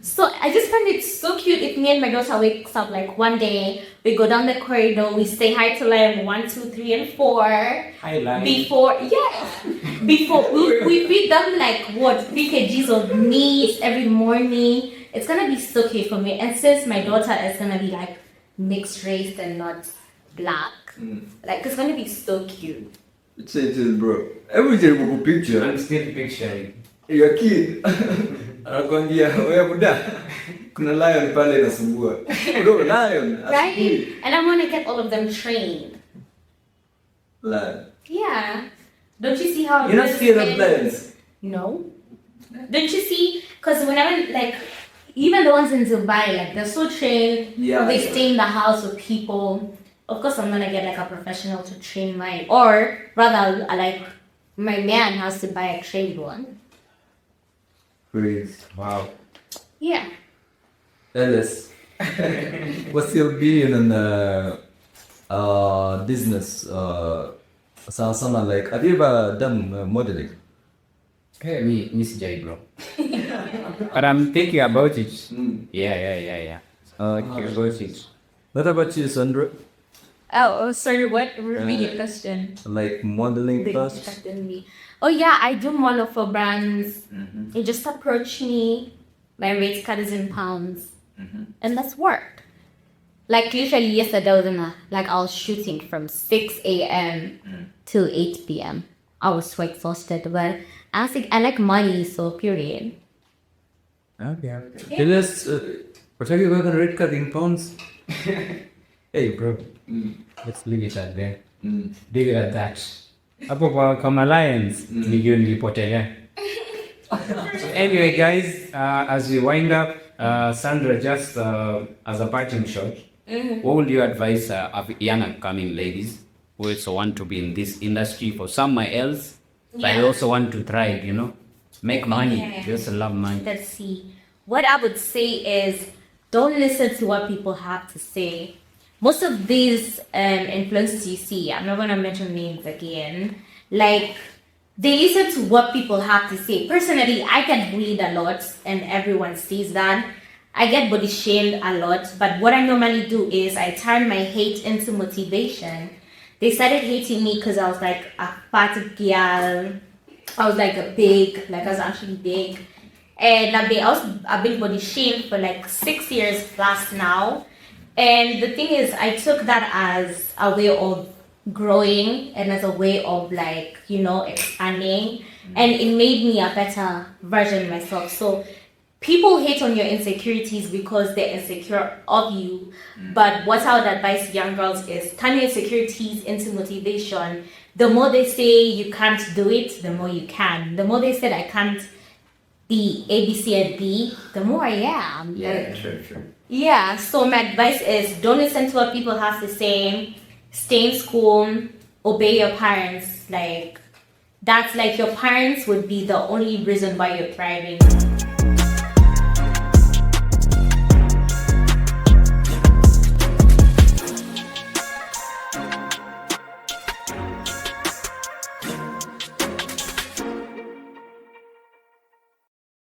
So I just find it so cute if me and my daughter wakes up like one day, we go down the corridor, we say hi to lion 1, 2, 3, and 4. Hi, lion. Before we feed them like what 3 kgs of meat every morning. It's gonna be so cute for me. And since my daughter is gonna be like mixed race and not black, like it's gonna be so cute. Changes, bro. Every time we picture, I'm still picturing. your kid anakwambia wewe buda kuna lion pale inasumbua. Bro, lion. Right? And I'm gonna get all of them trained. Lion. Yeah. Don't you see how You're not scared of lions? No. Don't you see? Because whenever like even the ones in Dubai, like they're so trained. Yeah. They stay in the house with people. Of course, I'm gonna get like a professional to train mine, or rather, like my man has to buy a trained one. Crazy. Wow. Yeah. Alias, what's your opinion on business Sana like, have you ever done modeling? Hey, me, Miss J, bro. But I'm thinking about it. Yeah. Okay. About it. What about you, Sandra? Oh, sorry, what? Repeat your question. Like modeling They class? contacted me. Oh yeah, I do model for brands. They just approach me. My rate card is in pounds, and that's work. Like literally yesterday, I was shooting from 6 a.m. till 8 p.m. I was so exhausted, but I like money, so period. Okay. Illest, what have you got on red card in pounds? Hey, bro. Let's leave it at there. Leave it at that. Hapo kwa Alliance, milioni ilipotelea. Anyway, guys, as we wind up, Sandra, just as a parting shot, what would you advise young upcoming ladies who also want to be in this industry for somewhere else, but also want to thrive, make money, just love money? Let's see. What I would say is don't listen to what people have to say. Most of these influencers you see, I'm not going to mention names again, like they listen to what people have to say. Personally, I get bullied a lot and everyone sees that. I get body shamed a lot, but what I normally do is I turn my hate into motivation. They started hating me because I was like a fat girl. I was like I was actually big. And I've been body shamed for like 6 years plus now. And the thing is, I took that as a way of growing and as a way of expanding. And it made me a better version of myself. So people hate on your insecurities because they're insecure of you. But what I would advise young girls is turn your insecurities into motivation. The more they say you can't do it, the more you can. The more they said I can't be A, B, C, and D, the more I am. Yeah, sure. Yeah, so my advice is don't listen to what people have to say. Stay in school, obey your parents. Like, that's like your parents would be the only reason why you're thriving.